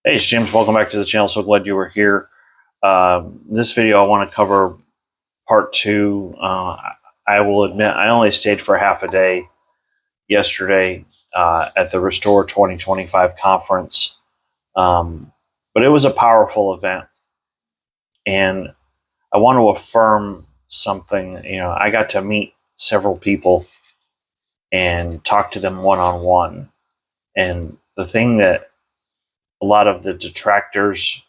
Hey, it's James. Welcome back to the channel. So glad you were here. In this video, I want to cover part two. I will admit I only stayed for half a day yesterday at the Restore 2025 conference, but it was a powerful event, and I want to affirm something. I got to meet several people and talk to them one-on-one, and the thing that a lot of the detractors,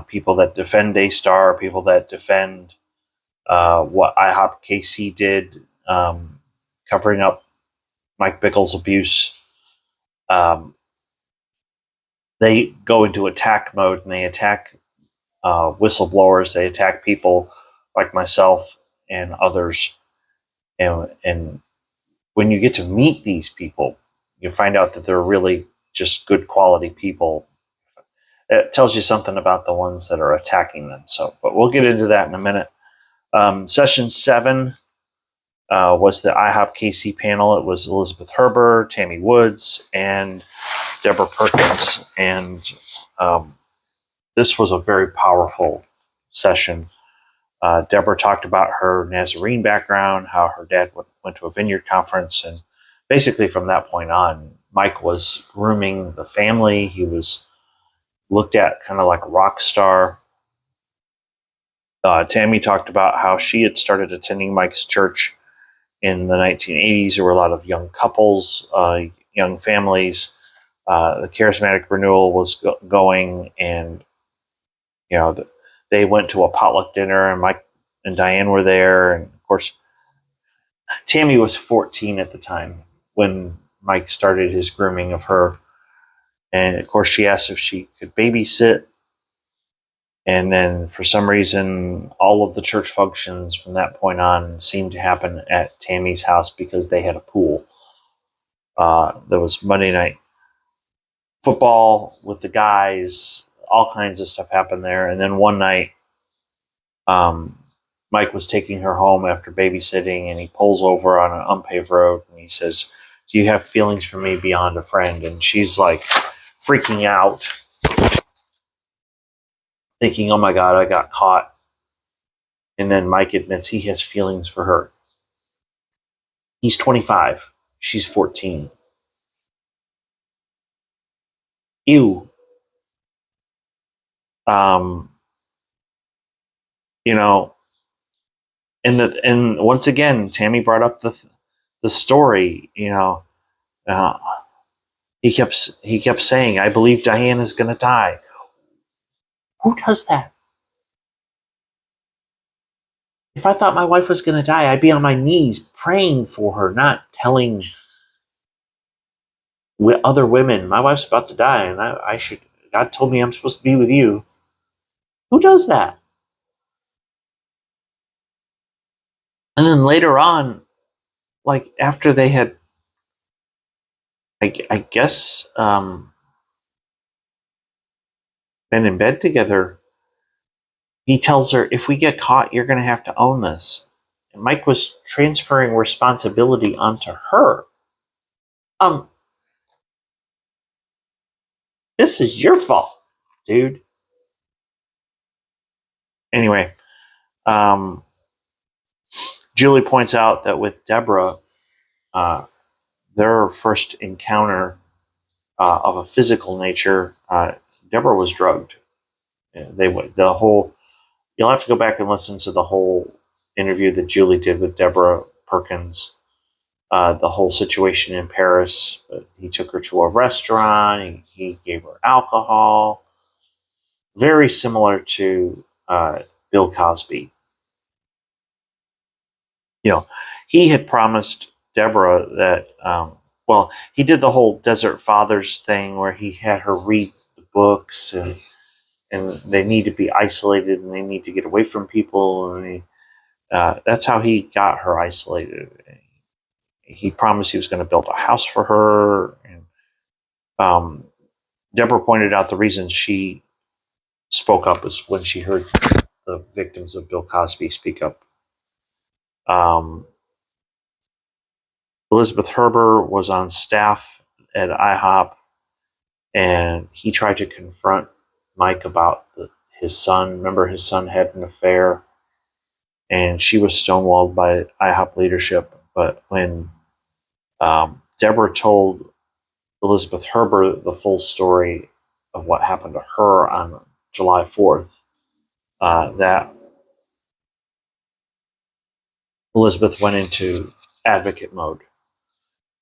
people that defend Daystar, people that defend what IHOPKC did, covering up Mike Bickle's abuse, they go into attack mode and they attack whistleblowers. They attack people like myself and others. And when you get to meet these people, you find out that they're really just good quality people. It tells you something about the ones that are attacking them. But we'll get into that in a minute. Session 7 was the IHOPKC panel. It was Elizabeth Herber, Tammy Woods, and Deborah Perkins. And this was a very powerful session. Deborah talked about her Nazarene background, how her dad went to a vineyard conference. And basically from that point on, Mike was grooming the family. He was looked at kind of like a rock star. Tammy talked about how she had started attending Mike's church in the 1980s. There were a lot of young couples, young families. The charismatic renewal was going, and they went to a potluck dinner, and Mike and Diane were there. And of course, Tammy was 14 at the time when Mike started his grooming of her. And of course, she asked if she could babysit. And then for some reason, all of the church functions from that point on seemed to happen at Tammy's house because they had a pool. There was Monday night football with the guys. All kinds of stuff happened there. And then one night, Mike was taking her home after babysitting, and he pulls over on an unpaved road, and he says, "Do you have feelings for me beyond a friend?" And she's like freaking out, thinking, "Oh my God, I got caught." And then Mike admits he has feelings for her. He's 25. She's 14. Ew. And once again, Tammy brought up the story. He kept saying, "I believe Diane is going to die." Who does that? If I thought my wife was going to die, I'd be on my knees praying for her, not telling other women, "My wife's about to die, and God told me I'm supposed to be with you." Who does that? And then later on, like after they had, I guess, been in bed together, he tells her, "If we get caught, you're going to have to own this." And Mike was transferring responsibility onto her. This is your fault, dude. Anyway, Julie points out that with Deborah, their first encounter of a physical nature, Deborah was drugged. You'll have to go back and listen to the whole interview that Julie did with Deborah Perkins, the whole situation in Paris. He took her to a restaurant. He gave her alcohol. Very similar to Bill Cosby. He had promised Deborah that, he did the whole Desert Fathers thing where he had her read the books, and they need to be isolated, and they need to get away from people. And that's how he got her isolated. He promised he was going to build a house for her. And Deborah pointed out the reason she spoke up is when she heard the victims of Bill Cosby speak up. Elizabeth Herber was on staff at IHOP, and he tried to confront Mike about his son. Remember, his son had an affair, and she was stonewalled by IHOP leadership. But when Deborah told Elizabeth Herbert the full story of what happened to her on July 4th, that Elizabeth went into advocate mode.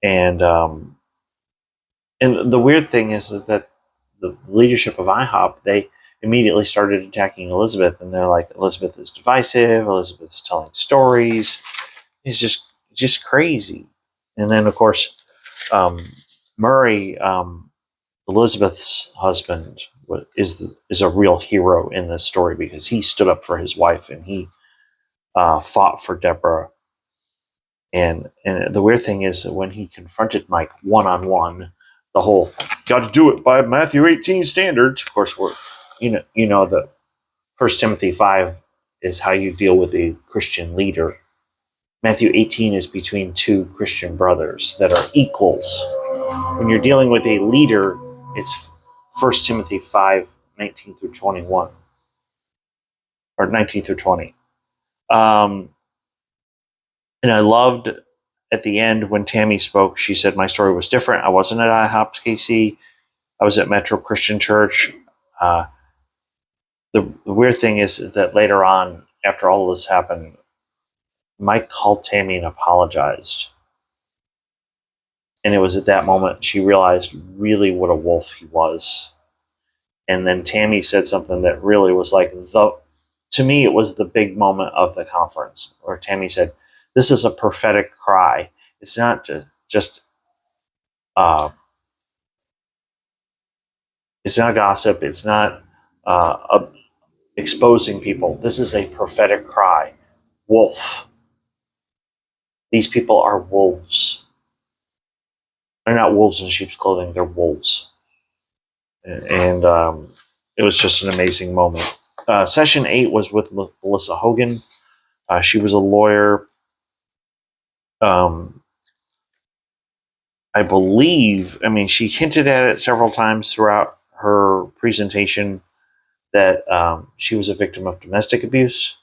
And the weird thing is that the leadership of IHOP, they immediately started attacking Elizabeth, and they're like, Elizabeth is divisive, Elizabeth's telling stories. It's just crazy. And then, of course, Murray, Elizabeth's husband, is a real hero in this story because he stood up for his wife and he fought for Deborah. And the weird thing is that when he confronted Mike one-on-one, the whole got to do it by Matthew 18 standards. Of course, you know that 1 Timothy 5 is how you deal with a Christian leader. Matthew 18 is between two Christian brothers that are equals. When you're dealing with a leader, it's 1 Timothy 5, 19 through 21. Or 19 through 20. And I loved at the end when Tammy spoke, she said, my story was different. I wasn't at IHOPKC. I was at Metro Christian Church. The weird thing is that later on, after all of this happened, Mike called Tammy and apologized. And it was at that moment she realized really what a wolf he was. And then Tammy said something that really was like, to me, it was the big moment of the conference, where Tammy said, this is a prophetic cry. It's not just it's not gossip. It's not exposing people. This is a prophetic cry. Wolf. These people are wolves. They're not wolves in sheep's clothing. They're wolves. And it was just an amazing moment. Session 8 was with Melissa Hogan. She was a lawyer. I believe, she hinted at it several times throughout her presentation that she was a victim of domestic abuse.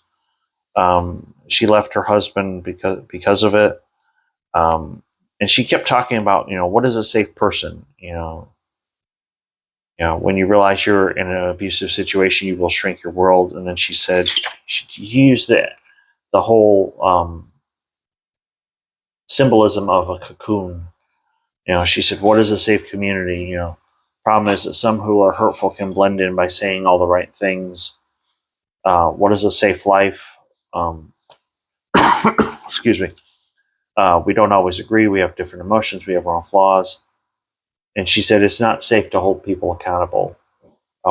She left her husband because of it. And she kept talking about, what is a safe person? When you realize you're in an abusive situation, you will shrink your world. And then she said, she used the whole symbolism of a cocoon. She said, what is a safe community? Problem is that some who are hurtful can blend in by saying all the right things. What is a safe life? Excuse me. We don't always agree. We have different emotions. We have our own flaws. And she said, it's not safe to hold people accountable.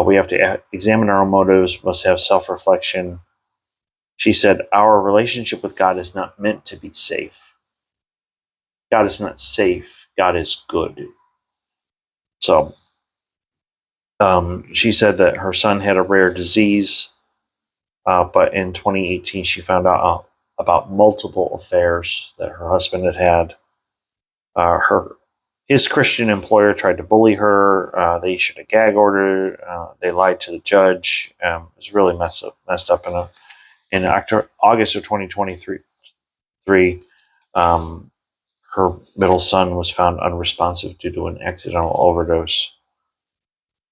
We have to examine our own motives, must have self-reflection. She said, our relationship with God is not meant to be safe. God is not safe. God is good. So she said that her son had a rare disease, but in 2018 she found out about multiple affairs that her husband had. His Christian employer tried to bully her. They issued a gag order. They lied to the judge. It was really messed up. In August of 2023, her middle son was found unresponsive due to an accidental overdose.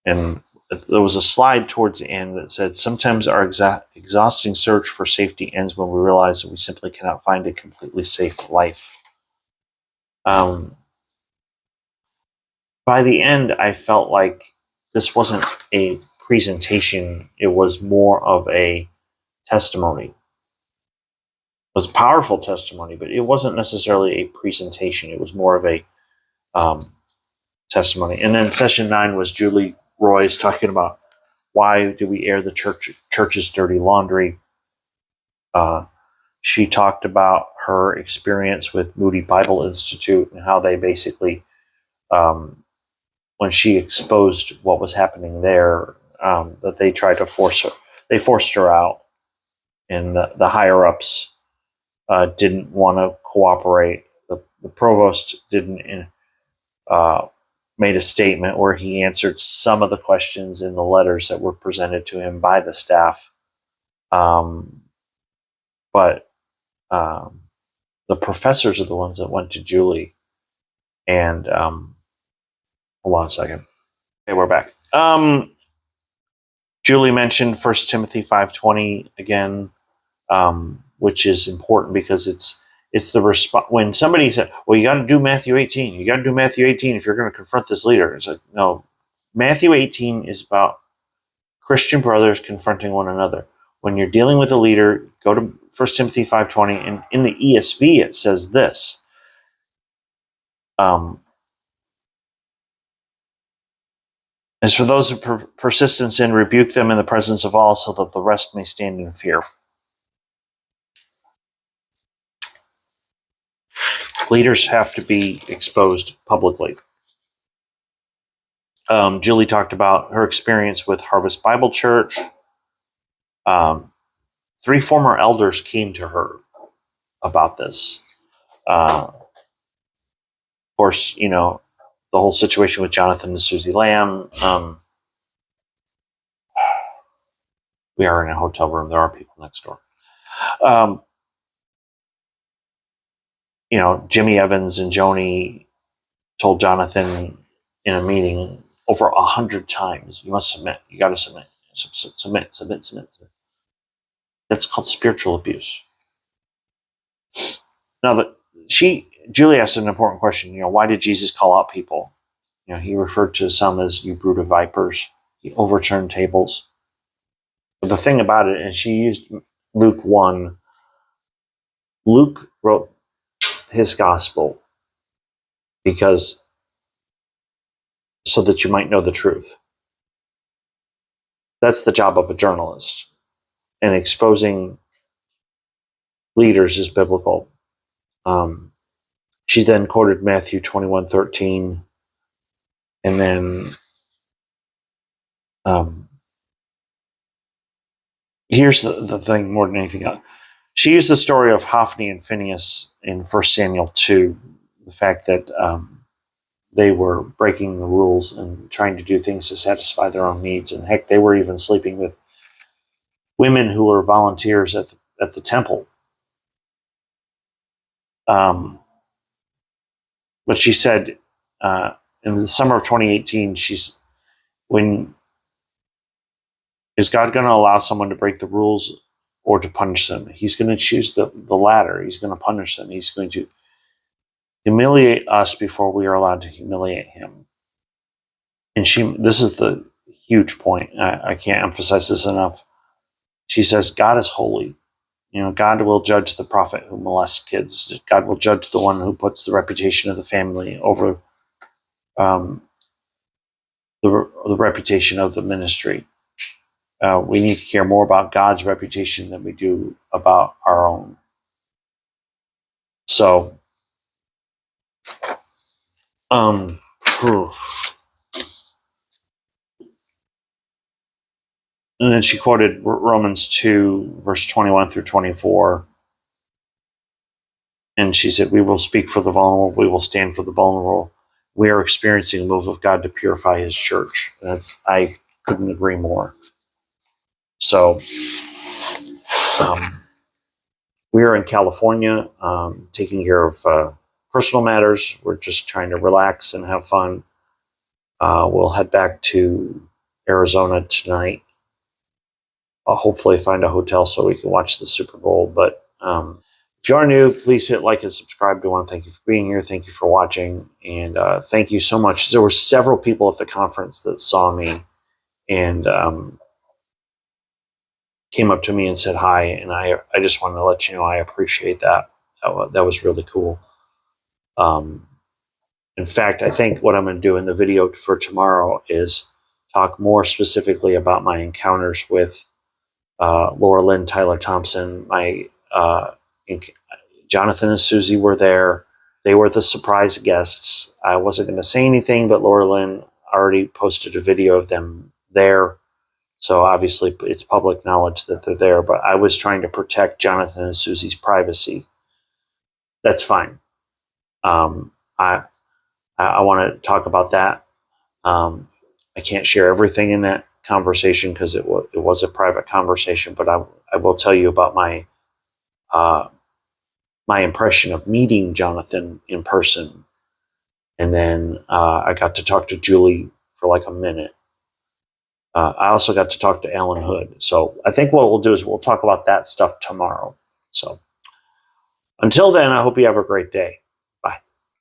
And there was a slide towards the end that said, sometimes our exhausting search for safety ends when we realize that we simply cannot find a completely safe life. By the end, I felt like this wasn't a presentation. It was more of a testimony. It was a powerful testimony, but it wasn't necessarily a presentation. It was more of a testimony. And then session 9 was Julie Roy's talking about why do we air the church's dirty laundry. She talked about her experience with Moody Bible Institute and how they basically, when she exposed what was happening there, that they tried to forced her out, and the higher ups didn't want to cooperate. The provost didn't made a statement where he answered some of the questions in the letters that were presented to him by the staff. But the professors are the ones that went to Julie. And hold on a second. Okay, we're back. Julie mentioned 1 Timothy 5:20 again, which is important because it's the response when somebody said, "Well, you got to do Matthew 18. You got to do Matthew 18 if you're going to confront this leader." It's like, no, Matthew 18 is about Christian brothers confronting one another. When you're dealing with a leader, go to 1 Timothy 5:20, and in the ESV it says this. As for those who persist in sin, rebuke them in the presence of all, so that the rest may stand in fear. Leaders have to be exposed publicly. Julie talked about her experience with Harvest Bible Church. 3 former elders came to her about this. Of course, the whole situation with Jonathan and Susie Lamb. We are in a hotel room. There are people next door. Jimmy Evans and Joni told Jonathan in a meeting over 100 times, "You must submit. You got to submit. Submit. That's called spiritual abuse." Now, Julie asked an important question. Why did Jesus call out people? He referred to some as "you brood of vipers." He overturned tables. But the thing about it, and she used Luke 1. Luke wrote his gospel so that you might know the truth. That's the job of a journalist. And exposing leaders is biblical. She then quoted Matthew 21:13, and then here's the thing more than anything else. She used the story of Hophni and Phinehas in 1 Samuel 2, the fact that they were breaking the rules and trying to do things to satisfy their own needs. And heck, they were even sleeping with women who were volunteers at the temple. But she said in the summer of 2018, is God going to allow someone to break the rules or to punish them? He's going to choose the latter. He's going to punish them. He's going to humiliate us before we are allowed to humiliate him. And this is the huge point. I can't emphasize this enough. She says, God is holy. God will judge the prophet who molests kids. God will judge the one who puts the reputation of the family over the reputation of the ministry. We need to care more about God's reputation than we do about our own. So, and then she quoted Romans 2, verse 21 through 24. And she said, "We will speak for the vulnerable. We will stand for the vulnerable. We are experiencing a move of God to purify his church." I couldn't agree more. So, we are in California, taking care of personal matters. We're just trying to relax and have fun. We'll head back to Arizona tonight. I'll hopefully find a hotel so we can watch the Super Bowl. But if you are new, please hit like and subscribe. I want to thank you for being here. Thank you for watching. And thank you so much. There were several people at the conference that saw me and came up to me and said hi. And I just wanted to let you know I appreciate that. That was really cool. In fact, I think what I'm going to do in the video for tomorrow is talk more specifically about my encounters with Laura Lynn, Tyler Thompson. Jonathan and Susie were there. They were the surprise guests. I wasn't going to say anything, but Laura Lynn already posted a video of them there. So obviously it's public knowledge that they're there, but I was trying to protect Jonathan and Susie's privacy. That's fine. I want to talk about that I can't share everything in that conversation because it was a private conversation, but I will tell you about my impression of meeting Jonathan in person. And then I got to talk to Julie for like a minute. I also got to talk to Alan Hood. So I think what we'll do is we'll talk about that stuff tomorrow. So until then, I hope you have a great day.